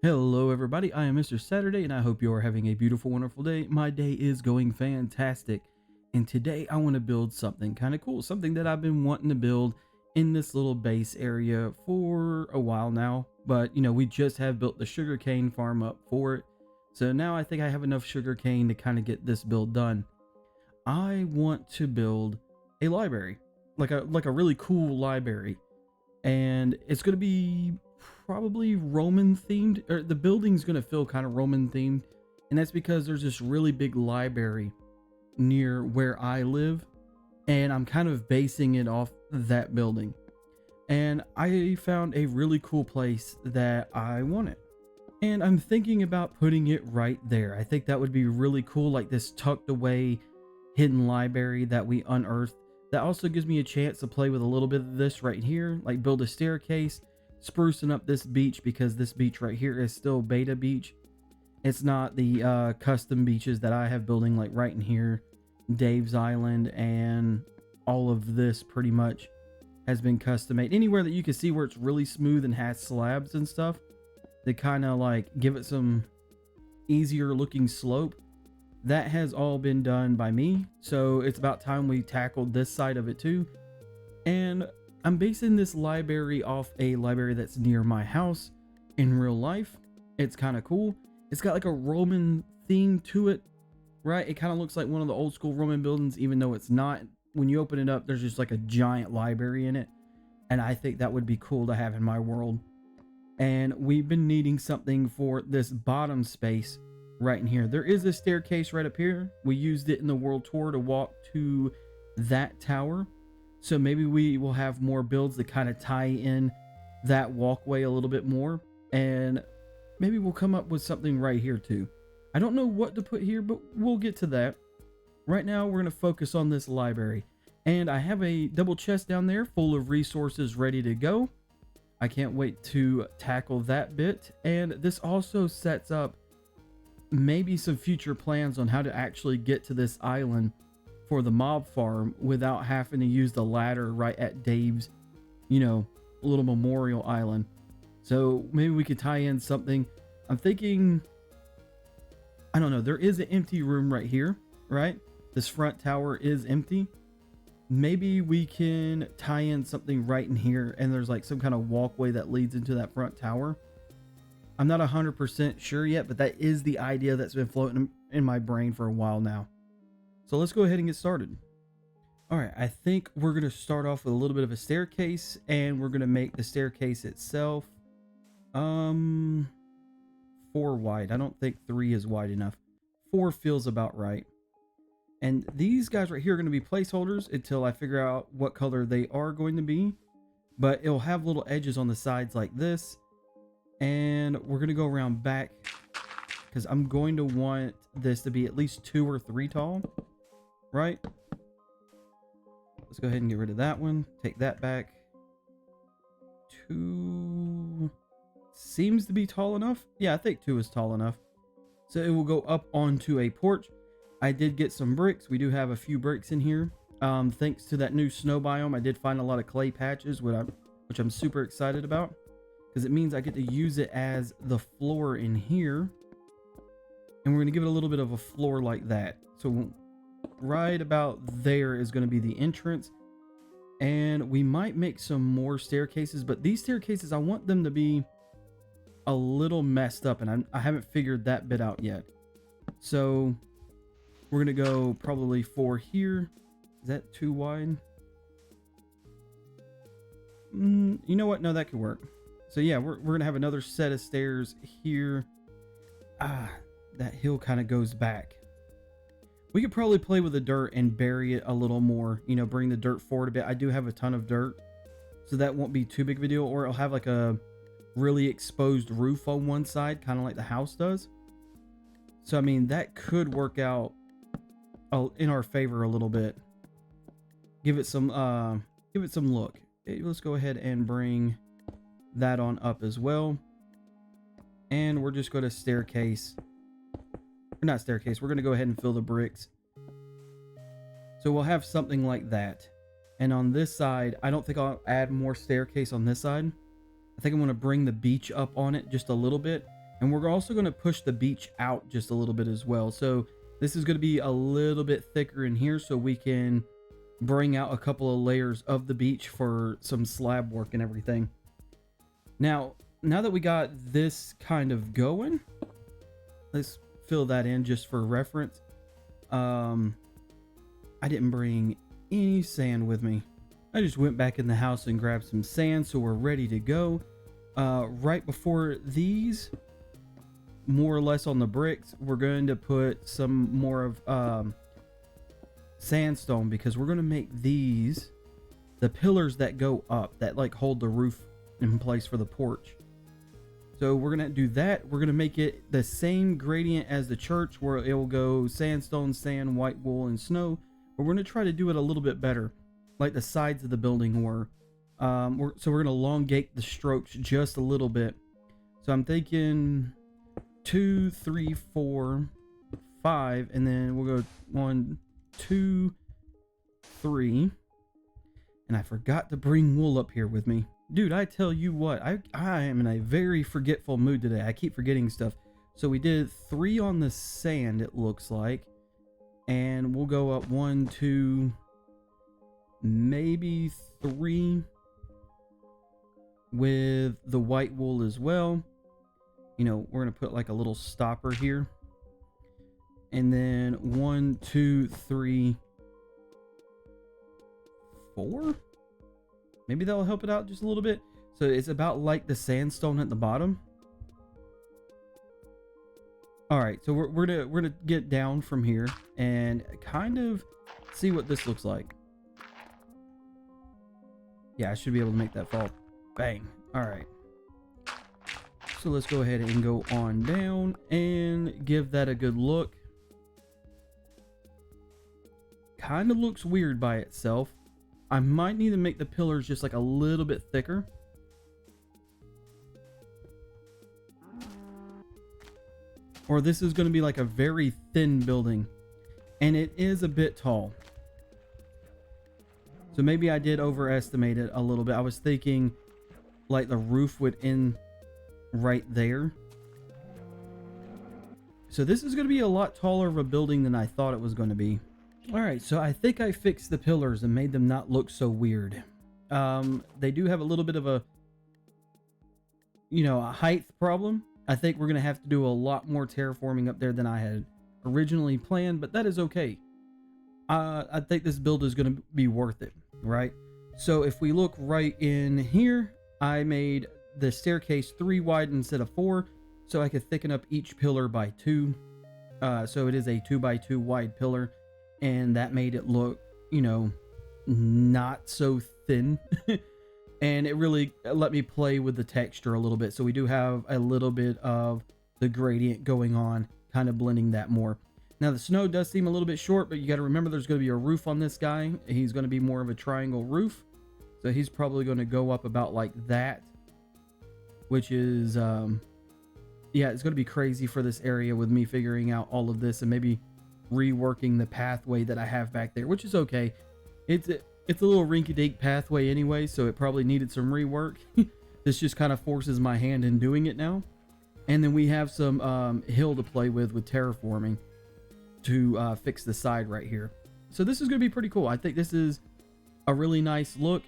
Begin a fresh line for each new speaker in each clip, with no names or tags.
Hello, everybody. I am Mr. Saturday, and I hope you are having a beautiful, wonderful day. My day is going fantastic. And today I want to build something kind of cool, something that I've been wanting to build in this little base area for a while now. But, we just have built the sugarcane farm up for it. So now I think I have enough sugarcane to kind of get this build done. I want to build a library, like a really cool library, and it's going to be probably Roman themed, or the building's going to feel kind of Roman themed, and that's because there's this really big library near where I live, and I'm kind of basing it off that building. And I found a really cool place that I want it. And I'm thinking about putting it right there. I think that would be really cool, like this tucked away hidden library that we unearthed. That also gives me a chance to play with a little bit of this right here, like build a staircase, sprucing up this beach, because this beach right here is still beta beach. It's not the custom beaches that I have building, like right in here, Dave's Island, and all of this pretty much has been custom made. Anywhere that you can see where it's really smooth and has slabs and stuff, that kind of like give it some easier looking slope, that has all been done by me. So it's about time we tackled this side of it too. And I'm basing this library off a library that's near my house in real life. It's kind of cool. It's got like a Roman theme to it, right? It kind of looks like one of the old school Roman buildings, even though it's not. When you open it up, there's just like a giant library in it. And I think that would be cool to have in my world. And we've been needing something for this bottom space right in here. There is a staircase right up here. We used it in the world tour to walk to that tower. So maybe we will have more builds that kind of tie in that walkway a little bit more. And maybe we'll come up with something right here too. I don't know what to put here, but we'll get to that. Right now, we're going to focus on this library. And I have a double chest down there full of resources ready to go. I can't wait to tackle that bit. And this also sets up maybe some future plans on how to actually get to this island for the mob farm without having to use the ladder right at Dave's, little memorial island. So maybe we could tie in something. I'm thinking, I don't know, there is an empty room right here, right? This front tower is empty. Maybe we can tie in something right in here, and there's like some kind of walkway that leads into that front tower. I'm not 100% sure yet, but that is the idea that's been floating in my brain for a while now. So let's go ahead and get started. All right, I think we're going to start off with a little bit of a staircase, and we're going to make the staircase itself 4 wide. I don't think 3 is wide enough. 4 feels about right. And these guys right here are going to be placeholders until I figure out what color they are going to be. But it'll have little edges on the sides like this. And we're going to go around back, because I'm going to want this to be at least 2 or 3 tall, right? Let's go ahead and get rid of that one. Take that back. 2 seems to be tall enough. Yeah, I think 2 is tall enough. So it will go up onto a porch. I did get some bricks. We do have a few bricks in here. Thanks to that new snow biome, I did find a lot of clay patches, which I'm super excited about, because it means I get to use it as the floor in here. And we're going to give it a little bit of a floor like that. So right about there is going to be the entrance. And we might make some more staircases, but these staircases, I want them to be a little messed up, and I haven't figured that bit out yet. So we're going to go probably 4 here. Is that too wide? You know what? No, that could work. So yeah, we're going to have another set of stairs here. That hill kind of goes back. We could probably play with the dirt and bury it a little more. Bring the dirt forward a bit. I do have a ton of dirt, so that won't be too big of a deal. Or it'll have like a really exposed roof on one side, kind of like the house does. So, I mean, that could work out in our favor a little bit. Give it some look. Let's go ahead and bring that on up as well. And we're just going to staircase. Or not staircase. We're going to go ahead and fill the bricks. So we'll have something like that. And on this side, I don't think I'll add more staircase on this side. I think I'm going to bring the beach up on it just a little bit. And we're also going to push the beach out just a little bit as well. So this is going to be a little bit thicker in here so we can bring out a couple of layers of the beach for some slab work and everything. Now that we got this kind of going, let's fill that in just for reference. I didn't bring any sand with me. I just went back in the house and grabbed some sand, so we're ready to go. Right before these, more or less on the bricks, we're going to put some more of sandstone, because we're going to make these the pillars that go up, that like hold the roof in place for the porch. So we're going to do that. We're going to make it the same gradient as the church, where it will go sandstone, sand, white wool, and snow. But we're going to try to do it a little bit better, like the sides of the building were. So we're going to elongate the strokes just a little bit. So I'm thinking 2, 3, 4, 5, and then we'll go 1, 2, 3. And I forgot to bring wool up here with me. Dude, I tell you what, I am in a very forgetful mood today. I keep forgetting stuff. So we did 3 on the sand, it looks like. And we'll go up 1, 2, maybe 3 with the white wool as well. You know, we're going to put like a little stopper here. And then 1, 2, 3, 4. Maybe that'll help it out just a little bit. So it's about like the sandstone at the bottom. All right, so we're gonna get down from here and kind of see what this looks like. Yeah, I should be able to make that fall. Bang. All right. So let's go ahead and go on down and give that a good look. Kind of looks weird by itself. I might need to make the pillars just like a little bit thicker. Or this is going to be like a very thin building. And it is a bit tall. So maybe I did overestimate it a little bit. I was thinking like the roof would end right there. So this is going to be a lot taller of a building than I thought it was going to be. All right, so I think I fixed the pillars and made them not look so weird. They do have a little bit of a, a height problem. I think we're going to have to do a lot more terraforming up there than I had originally planned, but that is okay. I think this build is going to be worth it, right? So if we look right in here, I made the staircase 3 wide instead of 4, so I could thicken up each pillar by 2. So it is a 2 by 2 wide pillar. And that made it look, not so thin. And it really let me play with the texture a little bit. So we do have a little bit of the gradient going on, kind of blending that more. Now the snow does seem a little bit short, but you got to remember there's going to be a roof on this guy. He's going to be more of a triangle roof. So he's probably going to go up about like that, which is, yeah, it's going to be crazy for this area with me figuring out all of this and maybe reworking the pathway that I have back there, which is okay. It's a little rinky-dink pathway anyway, so it probably needed some rework. This just kind of forces my hand in doing it now. And then we have some hill to play with terraforming to fix the side right here. So this is going to be pretty cool. I think this is a really nice look.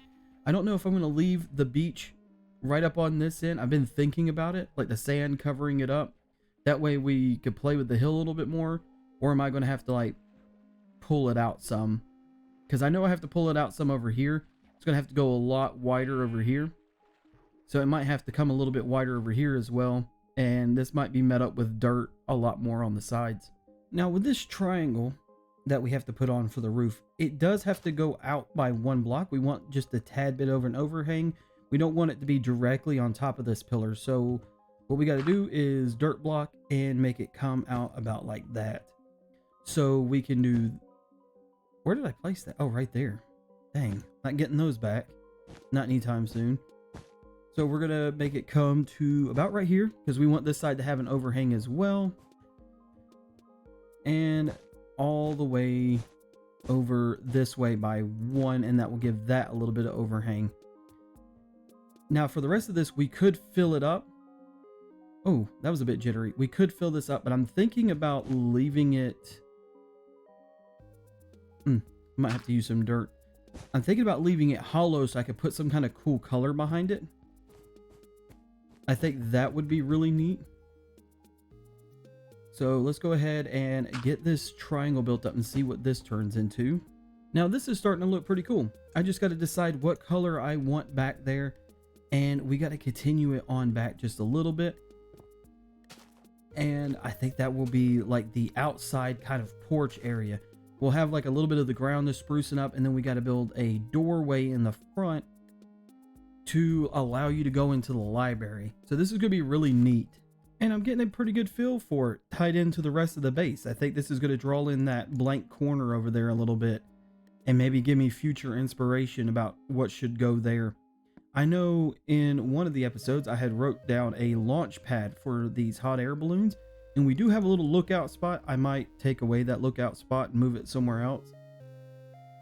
I don't know if I'm going to leave the beach right up on this end. I've been thinking about it, like the sand covering it up. That way we could play with the hill a little bit more. Or am I going to have to like pull it out some? Because I know I have to pull it out some over here. It's going to have to go a lot wider over here. So it might have to come a little bit wider over here as well. And this might be met up with dirt a lot more on the sides. Now with this triangle that we have to put on for the roof, it does have to go out by 1 block. We want just a tad bit of an overhang. We don't want it to be directly on top of this pillar. So what we got to do is dirt block and make it come out about like that. So we can do, where did I place that? Oh, right there. Dang, not getting those back. Not anytime soon. So we're going to make it come to about right here because we want this side to have an overhang as well. And all the way over this way by 1, and that will give that a little bit of overhang. Now for the rest of this, we could fill it up Oh, that was a bit jittery. We could fill this up, but I'm thinking about leaving it. Might have to use some dirt. I'm thinking about leaving it hollow so I could put some kind of cool color behind it. I think that would be really neat. So let's go ahead and get this triangle built up and see what this turns into. Now this is starting to look pretty cool. I just got to decide what color I want back there, and we got to continue it on back just a little bit. And I think that will be like the outside kind of porch area. We'll have like a little bit of the ground that's sprucing up, and then we got to build a doorway in the front to allow you to go into the library. So this is going to be really neat. And I'm getting a pretty good feel for it tied into the rest of the base. I think this is going to draw in that blank corner over there a little bit and maybe give me future inspiration about what should go there. I know in one of the episodes I had wrote down a launch pad for these hot air balloons, and we do have a little lookout spot. I might take away that lookout spot and move it somewhere else.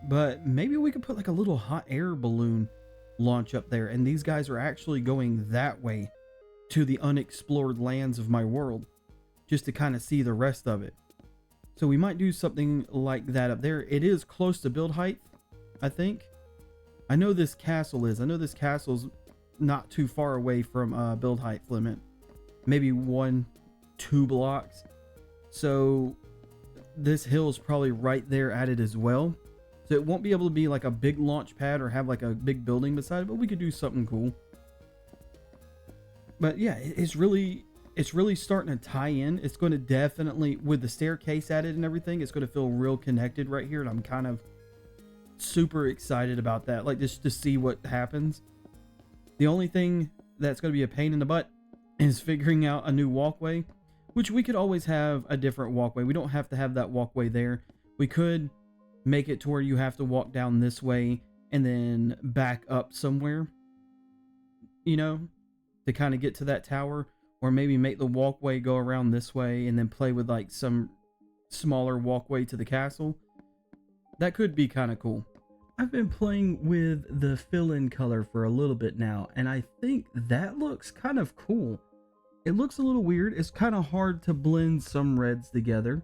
But maybe we could put like a little hot air balloon launch up there, and these guys are actually going that way to the unexplored lands of my world, just to kind of see the rest of it. So we might do something like that up there. It is close to build height, I think. I know this castle is. I know this castle's not too far away from build height limit. Maybe 1-2 blocks. So this hill is probably right there at it as well. So it won't be able to be like a big launch pad or have like a big building beside it, but we could do something cool. But yeah, it's really starting to tie in. It's going to definitely, with the staircase added and everything, it's going to feel real connected right here. And I'm kind of super excited about that. Like, just to see what happens. The only thing that's going to be a pain in the butt is figuring out a new walkway, which we could always have a different walkway. We don't have to have that walkway there. We could make it to where you have to walk down this way and then back up somewhere, you know, to kind of get to that tower, or maybe make the walkway go around this way and then play with like some smaller walkway to the castle. That could be kind of cool. I've been playing with the fill-in color for a little bit now, and I think that looks kind of cool. It looks a little weird. It's kind of hard to blend some reds together,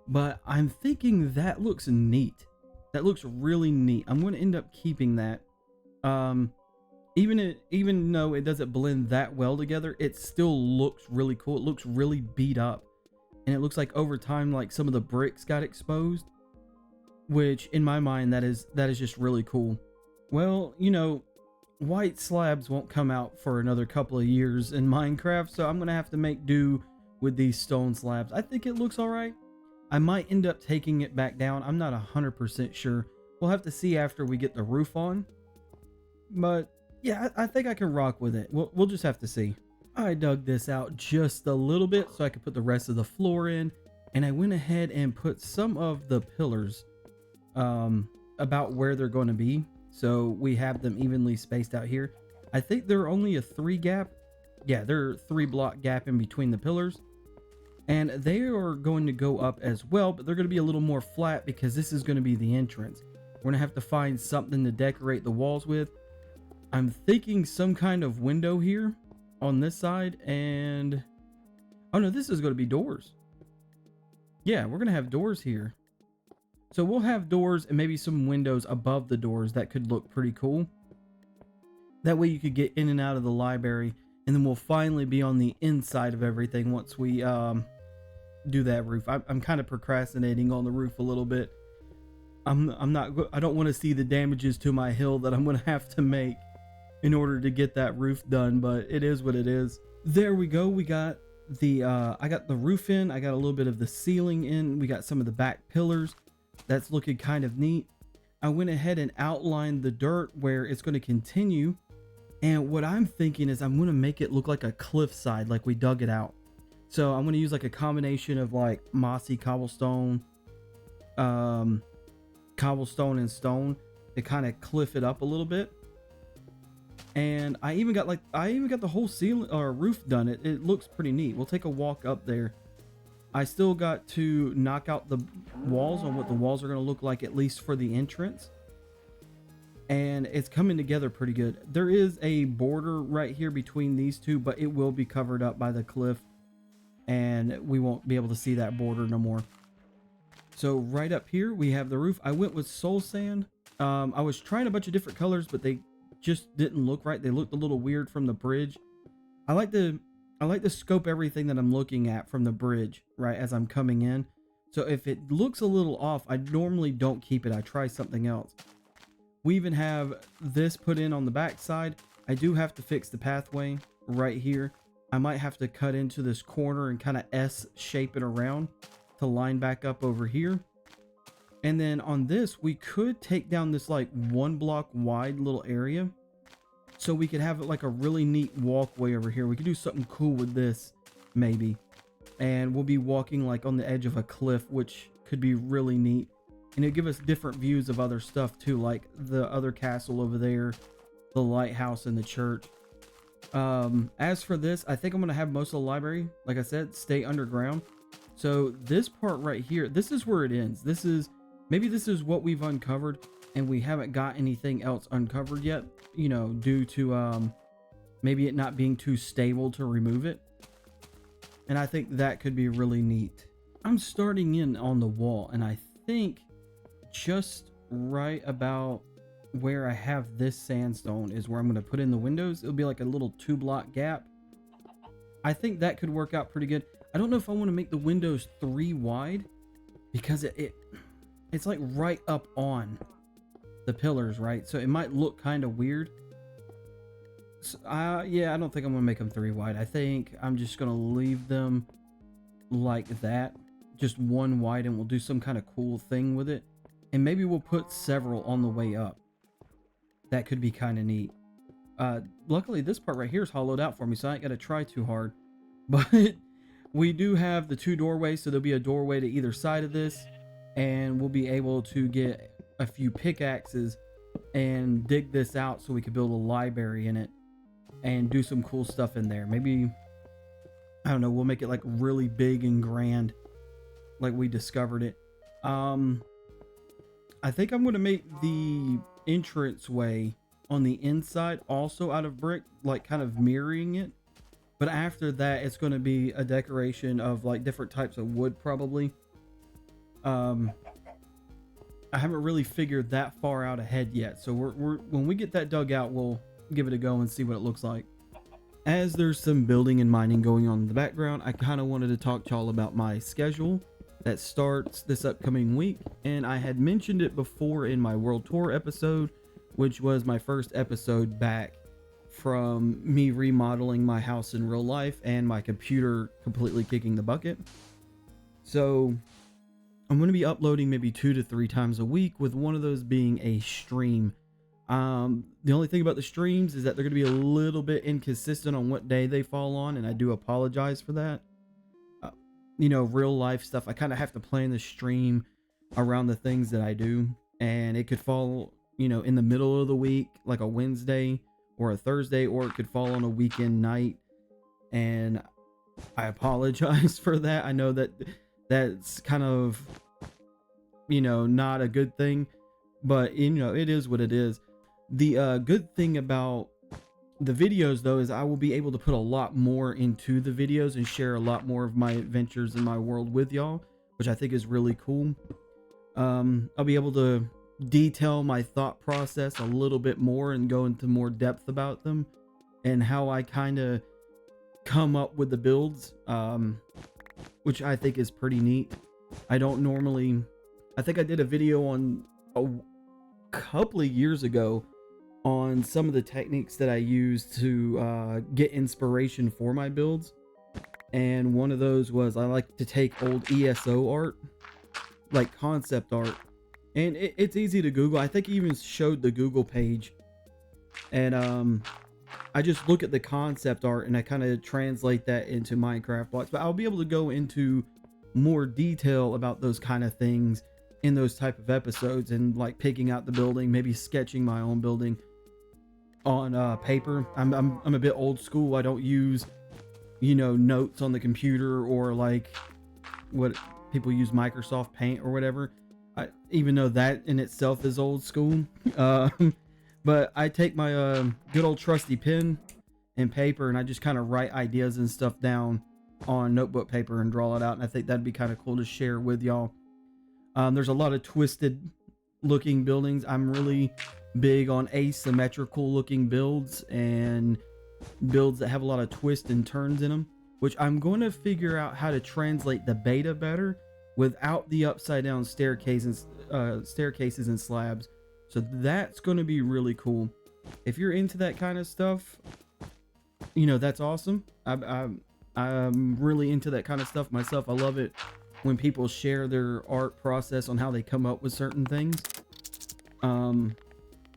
but I'm thinking that looks neat. That looks really neat. I'm going to end up keeping that. Even though it doesn't blend that well together, it still looks really cool. It looks really beat up, and it looks like over time, like some of the bricks got exposed, which in my mind, that is just really cool. Well, you know, white slabs won't come out for another couple of years in Minecraft, so I'm gonna have to make do with these stone slabs. I think it looks all right. I might end up taking it back down. I'm not 100% sure. We'll have to see after we get the roof on, but yeah, I think I can rock with it. We'll just have to see. I dug this out just a little bit so I could put the rest of the floor in, and I went ahead and put some of the pillars about where they're going to be, so we have them evenly spaced out here. I think they're only a 3 gap. Yeah, they're 3 block gap in between the pillars, and they are going to go up as well, but they're going to be a little more flat because this is going to be the entrance. We're going to have to find something to decorate the walls with. I'm thinking some kind of window here on this side, and oh no, this is going to be doors. Yeah, we're going to have doors here. So we'll have doors and maybe some windows above the doors. That could look pretty cool. That way you could get in and out of the library, and then we'll finally be on the inside of everything once we do that roof. I'm kind of procrastinating on the roof a little bit. I don't want to see the damages to my hill that I'm going to have to make in order to get that roof done, but it is what it is. There we go. We got the I got the roof in. I got a little bit of the ceiling in. We got some of the back pillars. That's looking kind of neat. I went ahead and outlined the dirt where it's going to continue, and what I'm thinking is I'm going to make it look like a cliffside, like we dug it out. So I'm going to use like a combination of like mossy cobblestone, cobblestone and stone to kind of cliff it up a little bit. And I even got the whole ceiling or roof done. It looks pretty neat. We'll take a walk up there. I still got to knock out the walls on what the walls are going to look like, at least for the entrance. and it's coming together pretty good. There is a border right here between these two, but it will be covered up by the cliff, and we won't be able to see that border no more. So right up here we have the roof. I went with soul sand. I was trying a bunch of different colors, but they just didn't look right. They looked a little weird from the bridge. I like to scope everything that I'm looking at from the bridge, right, as I'm coming in. So if it looks a little off, I normally don't keep it. I try something else. We even have this put in on the back side. I do have to fix the pathway right here. I might have to cut into this corner and kind of S shape it around to line back up over here. And then on this, we could take down this like 1 block wide little area, so we could have it like a really neat walkway over here. We could do something cool with this maybe, and we'll be walking like on the edge of a cliff, which could be really neat. And it'll give us different views of other stuff too, like the other castle over there, the lighthouse, and the church. As for this, I think I'm gonna have most of the library, like I said, stay underground. So this part right here, this is where it ends. This is what we've uncovered, and we haven't got anything else uncovered yet, you know, due to maybe it not being too stable to remove it. And I think that could be really neat. I'm starting in on the wall, and I think just right about where I have this sandstone is where I'm going to put in the windows. It'll be like a little 2-block gap. I think that could work out pretty good. I don't know if I want to make the windows 3 wide, because it's like right up on the pillars, right? So it might look kind of weird. So, yeah, I don't think I'm gonna make them 3 wide. I think I'm just gonna leave them like that, just 1 wide, and we'll do some kind of cool thing with it. And maybe we'll put several on the way up. That could be kind of neat. Luckily this part right here is hollowed out for me, so I ain't gotta try too hard. But we do have the 2 doorways, so there'll be a doorway to either side of this, and we'll be able to get a few pickaxes and dig this out so we could build a library in it and do some cool stuff in there. Maybe, I don't know, we'll make it like really big and grand, like we discovered it. I think I'm going to make the entranceway on the inside also out of brick, like kind of mirroring it. But after that, it's going to be a decoration of like different types of wood, probably. I haven't really figured that far out ahead yet. So when we get that dug out, we'll give it a go and see what it looks like. As there's some building and mining going on in the background, I kind of wanted to talk to y'all about my schedule that starts this upcoming week. And I had mentioned it before in my world tour episode, which was my first episode back from me remodeling my house in real life and my computer completely kicking the bucket. So I'm going to be uploading maybe 2 to 3 times a week, with one of those being a stream. The only thing about the streams is that they're going to be a little bit inconsistent on what day they fall on, and I do apologize for that. You know, real life stuff, I kind of have to plan the stream around the things that I do, and it could fall, you know, in the middle of the week, like a Wednesday or a Thursday, or it could fall on a weekend night, and I apologize for that. I know that that's kind of, you know, not a good thing, but you know, it is what it is. The good thing about the videos though is I will be able to put a lot more into the videos and share a lot more of my adventures in my world with y'all, which I think is really cool. I'll be able to detail my thought process a little bit more and go into more depth about them and how I kind of come up with the builds, which I think is pretty neat. I don't normally, I think I did a video on a couple of years ago on some of the techniques that I use to get inspiration for my builds. And one of those was I like to take old ESO art, like concept art, and it's easy to Google. I think I even showed the Google page, and I just look at the concept art and I kind of translate that into Minecraft blocks. But I'll be able to go into more detail about those kind of things in those type of episodes, and like picking out the building, maybe sketching my own building on paper. I'm a bit old school. I don't use, you know, notes on the computer or like what people use, Microsoft Paint or whatever. Even though that in itself is old school. But I take my good old trusty pen and paper, and I just kind of write ideas and stuff down on notebook paper and draw it out. And I think that'd be kind of cool to share with y'all. There's a lot of twisted looking buildings. I'm really big on asymmetrical looking builds and builds that have a lot of twists and turns in them, which I'm going to figure out how to translate the beta better without the upside down staircases and slabs. So that's going to be really cool. If you're into that kind of stuff, you know, that's awesome. I'm really into that kind of stuff myself. I love it when people share their art process on how they come up with certain things.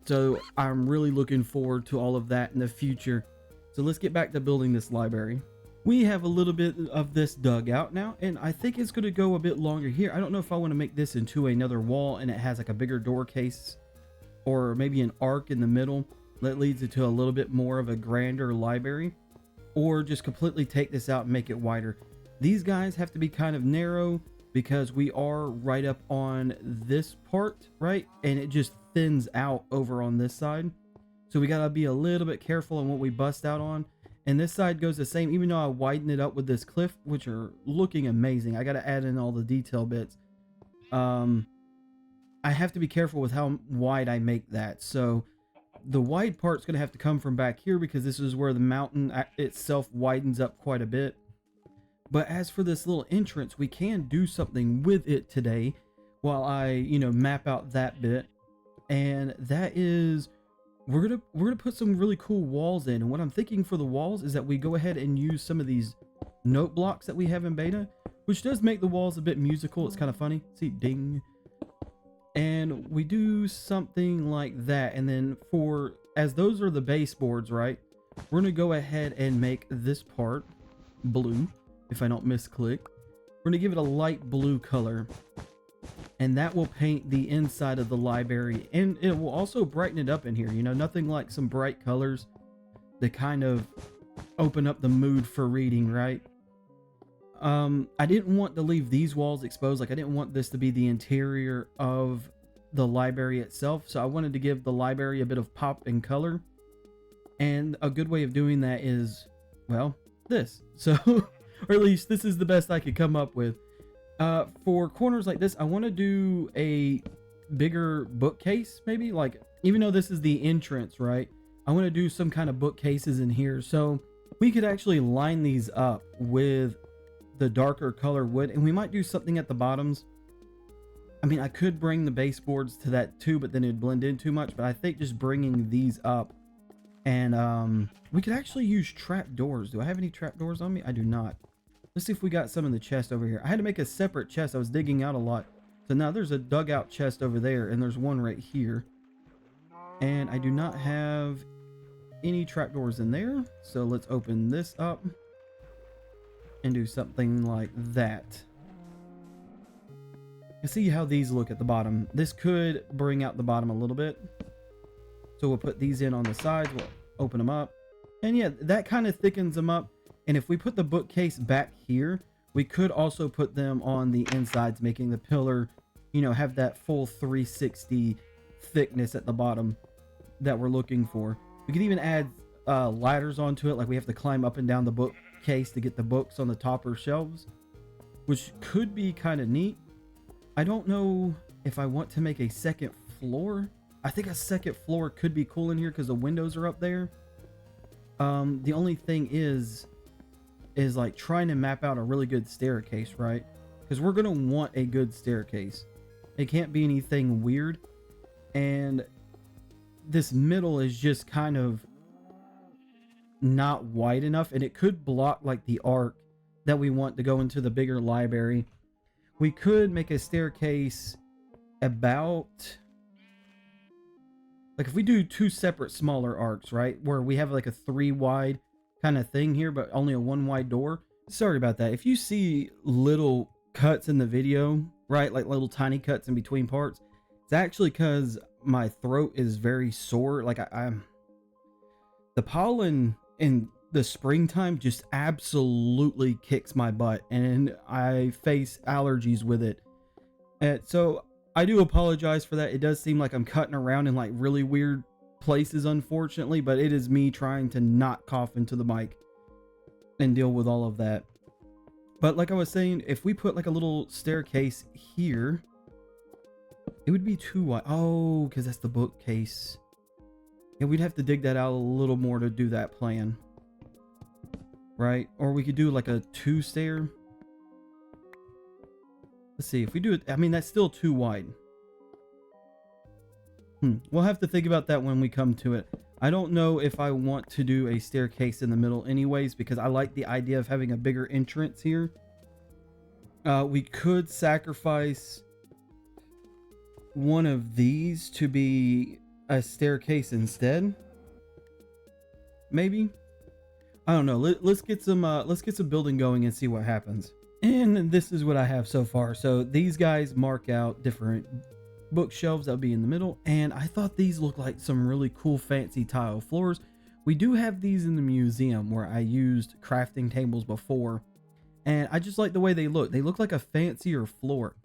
So I'm really looking forward to all of that in the future. So let's get back to building this library. We have a little bit of this dug out now, and I think it's going to go a bit longer here. I don't know if I want to make this into another wall and it has like a bigger door case, or maybe an arc in the middle that leads it to a little bit more of a grander library, or just completely take this out and make it wider. These guys have to be kind of narrow because we are right up on this part, right? And it just thins out over on this side. So we gotta be a little bit careful on what we bust out on. And this side goes the same, even though I widen it up with this cliff, which are looking amazing. I gotta add in all the detail bits. I have to be careful with how wide I make that. So the wide part's gonna have to come from back here because this is where the mountain itself widens up quite a bit. But as for this little entrance, we can do something with it today while I, you know, map out that bit. And that is, we're gonna put some really cool walls in. And what I'm thinking for the walls is that we go ahead and use some of these note blocks that we have in beta, which does make the walls a bit musical. It's kind of funny. See, ding. And we do something like that. And then as those are the baseboards, right? We're gonna go ahead and make this part blue. If I don't misclick, we're gonna give it a light blue color, and that will paint the inside of the library, and it will also brighten it up in here. You know, nothing like some bright colors that kind of open up the mood for reading, right? I didn't want to leave these walls exposed. Like, I didn't want this to be the interior of the library itself, so I wanted to give the library a bit of pop and color, and a good way of doing that is, well, this. So or at least this is the best I could come up with. For corners like this, I want to do a bigger bookcase, maybe. Like, even though this is the entrance, right? I want to do some kind of bookcases in here. So we could actually line these up with the darker color wood, and we might do something at the bottoms. I mean, I could bring the baseboards to that too, but then it'd blend in too much. But I think just bringing these up, and we could actually use trap doors. Do I have any trap doors on me? I do not. Let's see if we got some in the chest over here. I had to make a separate chest. I was digging out a lot. So now there's a dugout chest over there, and there's one right here. And I do not have any trapdoors in there. So let's open this up and do something like that. And see how these look at the bottom. This could bring out the bottom a little bit. So we'll put these in on the sides. We'll open them up. And yeah, that kind of thickens them up. And if we put the bookcase back here, we could also put them on the insides, making the pillar, you know, have that full 360 thickness at the bottom that we're looking for. We could even add ladders onto it, like we have to climb up and down the bookcase to get the books on the topper shelves, which could be kind of neat. I don't know if I want to make a second floor. I think a second floor could be cool in here because the windows are up there. The only thing is like trying to map out a really good staircase, right? Because we're gonna want a good staircase. It can't be anything weird, and this middle is just kind of not wide enough, and it could block like the arc that we want to go into the bigger library. We could make a staircase about, like, if we do two separate smaller arcs, right, where we have like a 3 wide kind of thing here, but only a 1 wide door. Sorry about that. If you see little cuts in the video, right, like little tiny cuts in between parts, it's actually because my throat is very sore. Like I'm the pollen in the springtime just absolutely kicks my butt, and I face allergies with it. And so I do apologize for that. It does seem like I'm cutting around in like really weird places, unfortunately, but it is me trying to not cough into the mic and deal with all of that. But like I was saying, if we put like a little staircase here, it would be too wide. Oh, because that's the bookcase. Yeah, we'd have to dig that out a little more to do that plan. Right? Or we could do like a 2-stair. Let's see, if we do it, I mean, that's still too wide. We'll have to think about that when we come to it. I don't know if I want to do a staircase in the middle anyways, because I like the idea of having a bigger entrance here. We could sacrifice one of these to be a staircase instead. Maybe. I don't know. Let's get some building going and see what happens. And this is what I have so far. So these guys mark out different bookshelves that'll be in the middle, and I thought these looked like some really cool fancy tile floors. We do have these in the museum where I used crafting tables before, and I just like the way they look. They look like a fancier floor.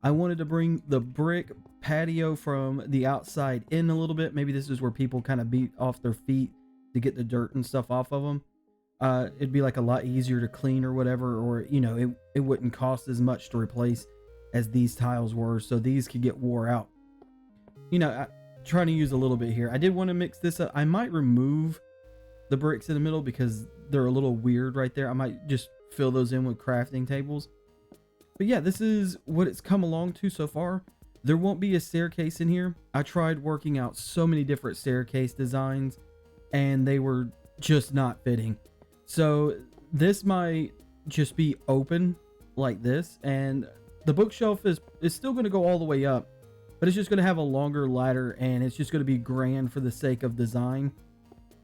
I wanted to bring the brick patio from the outside in a little bit. Maybe this is where people kind of beat off their feet to get the dirt and stuff off of them. It'd be like a lot easier to clean or whatever, or you know, it wouldn't cost as much to replace as these tiles were, so these could get wore out. You know, trying to use a little bit here. I did want to mix this up. I might remove the bricks in the middle because they're a little weird right there. I might just fill those in with crafting tables. But yeah, this is what it's come along to so far. There won't be a staircase in here. I tried working out so many different staircase designs and they were just not fitting. So this might just be open like this, and the bookshelf is still going to go all the way up, but it's just going to have a longer ladder, and it's just going to be grand for the sake of design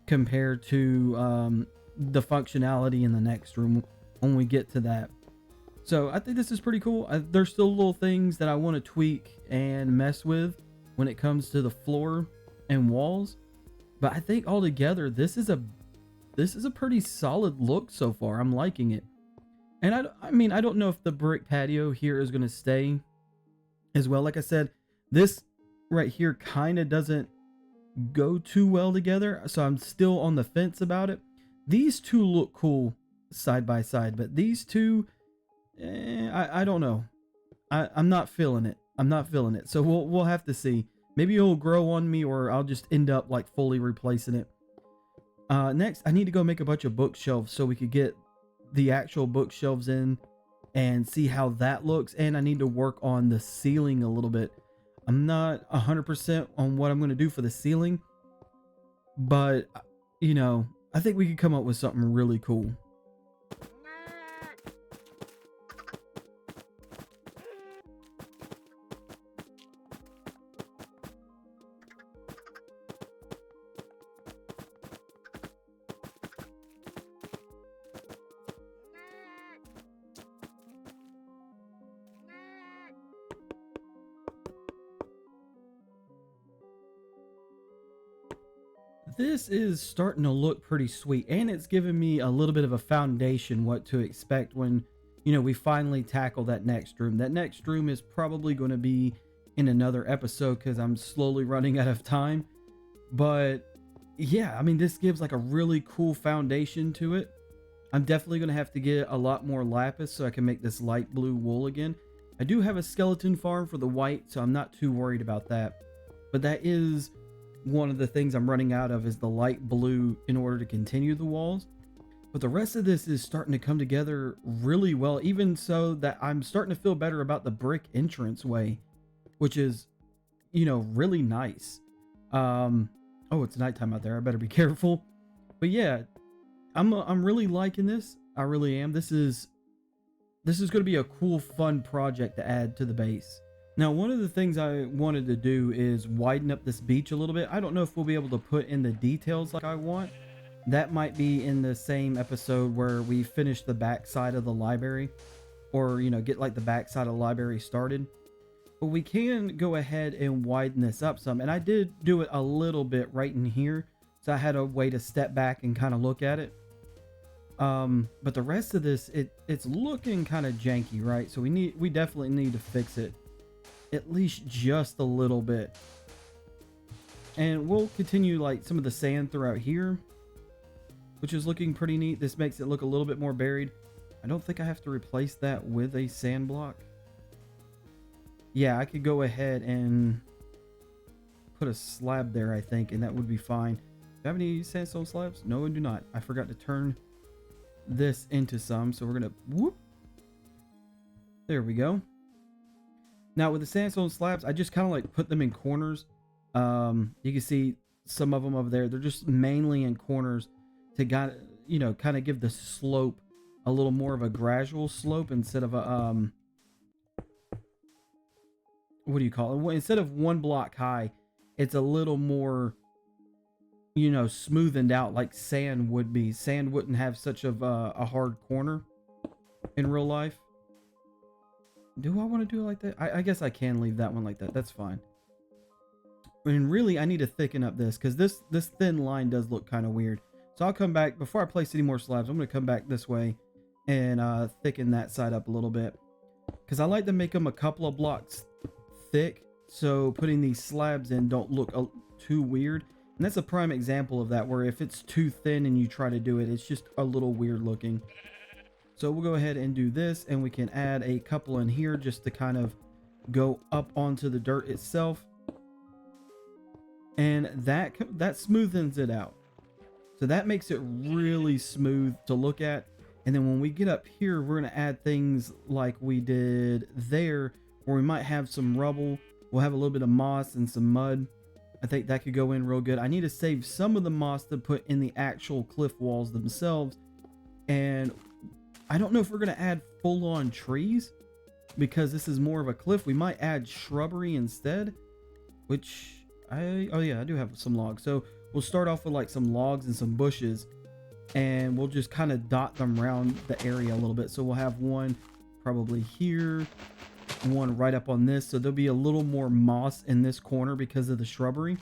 compared to the functionality in the next room when we get to that. So I think this is pretty cool. There's still little things that I want to tweak and mess with when it comes to the floor and walls, but I think altogether this is a pretty solid look so far. I'm liking it. And I mean, I don't know if the brick patio here is going to stay as well. Like I said, this right here kind of doesn't go too well together, so I'm still on the fence about it. These two look cool side by side, but these two, I don't know. I'm not feeling it. I'm not feeling it. So we'll have to see. Maybe it'll grow on me, or I'll just end up like fully replacing it. Next, I need to go make a bunch of bookshelves so we could get the actual bookshelves in and see how that looks. And I need to work on the ceiling a little bit. I'm not 100% on what I'm going to do for the ceiling, but you know, I think we could come up with something really cool. This is starting to look pretty sweet, and it's given me a little bit of a foundation what to expect when, you know, we finally tackle that next room. That next room is probably going to be in another episode because I'm slowly running out of time. But yeah, I mean, this gives like a really cool foundation to it. I'm definitely going to have to get a lot more lapis so I can make this light blue wool again. I do have a skeleton farm for the white, so I'm not too worried about that. But that is one of the things I'm running out of, is the light blue in order to continue the walls. But the rest of this is starting to come together really well, even so that I'm starting to feel better about the brick entranceway, which is, you know, really nice. Oh, it's nighttime out there. I better be careful. But yeah, I'm really liking this. I really am. This is going to be a cool, fun project to add to the base. Now, one of the things I wanted to do is widen up this beach a little bit. I don't know if we'll be able to put in the details like I want. That might be in the same episode where we finish the back side of the library, or, you know, get like the back side of the library started. But we can go ahead and widen this up some. And I did do it a little bit right in here, so I had a way to step back and kind of look at it. But the rest of this, it's looking kind of janky, right? So we definitely need to fix it at least just a little bit. And we'll continue like some of the sand throughout here, which is looking pretty neat. This makes it look a little bit more buried. I don't think I have to replace that with a sand block. Yeah, I could go ahead and put a slab there, I think, and that would be fine. Do I have any sandstone slabs? No, I do not. I forgot to turn this into some, so we're gonna whoop. There we go. Now with the sandstone slabs, I just kind of like put them in corners. You can see some of them over there. They're just mainly in corners to kind of give the slope a little more of a gradual slope instead of a what do you call it? Well, instead of one block high, it's a little more, smoothened out like sand would be. Sand wouldn't have such of a hard corner in real life. Do I want to do it like that? I guess I can leave that one like that. That's fine. And really, I need to thicken up this because this thin line does look kind of weird. So I'll come back before I place any more slabs. I'm going to come back this way and thicken that side up a little bit because I like to make them a couple of blocks thick, so putting these slabs in don't look too weird. And that's a prime example of that, where if it's too thin and you try to do it, it's just a little weird looking. So we'll go ahead and do this, and we can add a couple in here just to kind of go up onto the dirt itself, and that smoothens it out. So that makes it really smooth to look at. And then when we get up here, we're going to add things like we did there, where we might have some rubble. We'll have a little bit of moss and some mud. I think that could go in real good. I need to save some of the moss to put in the actual cliff walls themselves. And I don't know if we're going to add full-on trees because this is more of a cliff. We might add shrubbery instead, which oh yeah, I do have some logs. So we'll start off with like some logs and some bushes, and we'll just kind of dot them around the area a little bit. So we'll have one probably here, one right up on this, so there'll be a little more moss in this corner because of the shrubbery.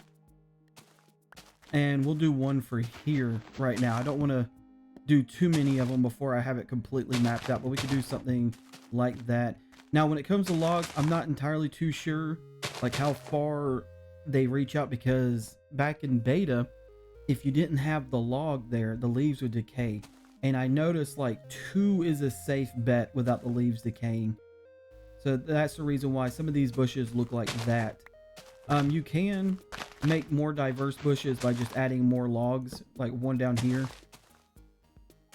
And we'll do one for here right now. I don't want to do too many of them before I have it completely mapped out, but we could do something like that. Now when it comes to logs, I'm not entirely too sure like how far they reach out, because back in beta, if you didn't have the log there, the leaves would decay. And I noticed like 2 is a safe bet without the leaves decaying. So that's the reason why some of these bushes look like that. You can make more diverse bushes by just adding more logs, like one down here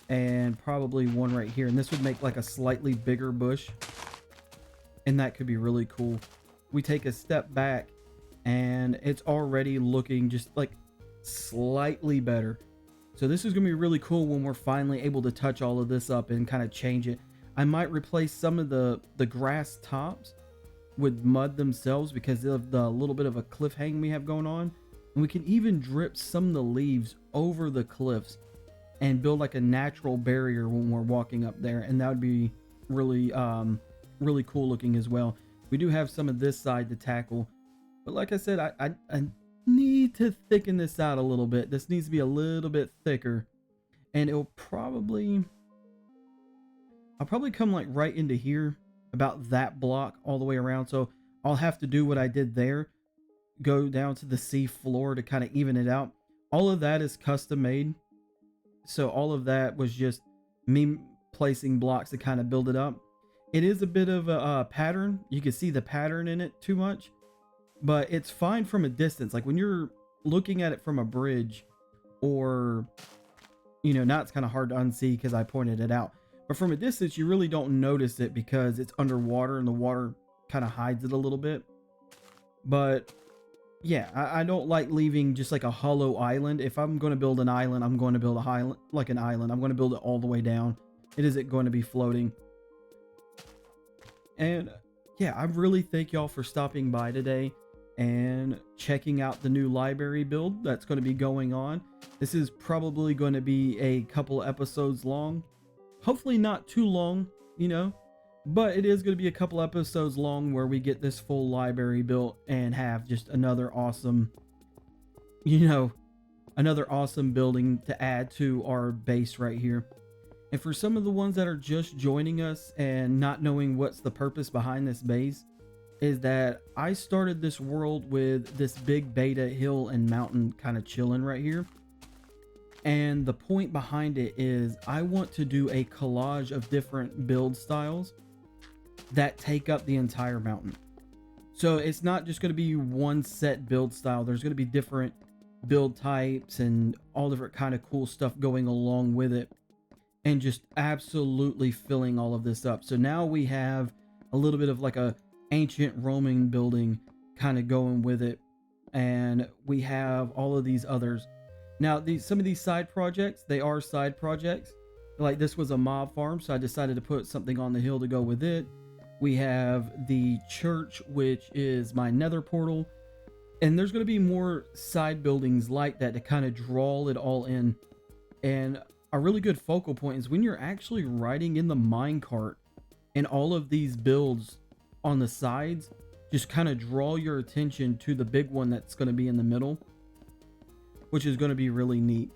and probably one right here. And this would make like a slightly bigger bush, and that could be really cool. We take a step back and it's already looking just like slightly better. So this is going to be really cool when we're finally able to touch all of this up and kind of change it. I might replace some of the grass tops with mud themselves because of the little bit of a cliff hang we have going on. And we can even drip some of the leaves over the cliffs and build like a natural barrier when we're walking up there. And that would be really, really cool looking as well. We do have some of this side to tackle. But like I said, I need to thicken this out a little bit. This needs to be a little bit thicker. And I'll probably come like right into here, about that block all the way around. So I'll have to do what I did there, go down to the sea floor to kind of even it out. All of that is custom made. So all of that was just me placing blocks to kind of build it up. It is a bit of a pattern. You can see the pattern in it too much, but it's fine from a distance. Like when you're looking at it from a bridge, or, now it's kind of hard to unsee because I pointed it out. But from a distance, you really don't notice it because it's underwater and the water kind of hides it a little bit. But yeah, I don't like leaving just like a hollow island. If I'm going to build an island, I'm going to build an island. I'm going to build it all the way down. It isn't going to be floating. And yeah, I really thank y'all for stopping by today and checking out the new library build that's going to be going on. This is probably going to be a couple episodes long. Hopefully not too long, but it is going to be a couple episodes long where we get this full library built and have just another awesome, another awesome building to add to our base right here. And for some of the ones that are just joining us and not knowing what's the purpose behind this base, is that I started this world with this big beta hill and mountain kind of chilling right here. And the point behind it is I want to do a collage of different build styles that take up the entire mountain. So it's not just going to be one set build style. There's going to be different build types and all different kind of cool stuff going along with it, and just absolutely filling all of this up. So now we have a little bit of like a ancient Roman building kind of going with it, and we have all of these others. Now, these some of these side projects, they are side projects. Like this was a mob farm, so I decided to put something on the hill to go with it. We have the church, which is my nether portal, and there's going to be more side buildings like that to kind of draw it all in. And a really good focal point is when you're actually riding in the minecart and all of these builds on the sides just kind of draw your attention to the big one that's going to be in the middle, which is going to be really neat.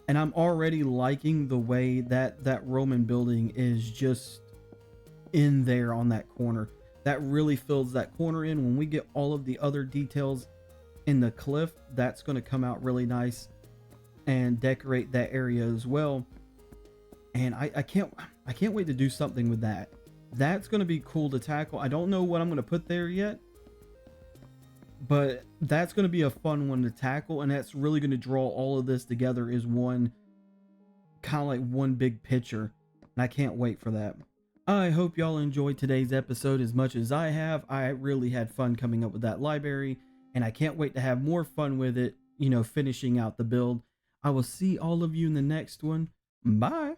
And I'm already liking the way that that Roman building is just in there on that corner. That really fills that corner in. When we get all of the other details in the cliff, that's going to come out really nice and decorate that area as well. And I can't wait to do something with that. That's going to be cool to tackle. I don't know what I'm going to put there yet, but that's going to be a fun one to tackle, and that's really going to draw all of this together as one kind of like one big picture, and I can't wait for that. I hope y'all enjoyed today's episode as much as I have. I really had fun coming up with that library, and I can't wait to have more fun with it, finishing out the build. I will see all of you in the next one. Bye.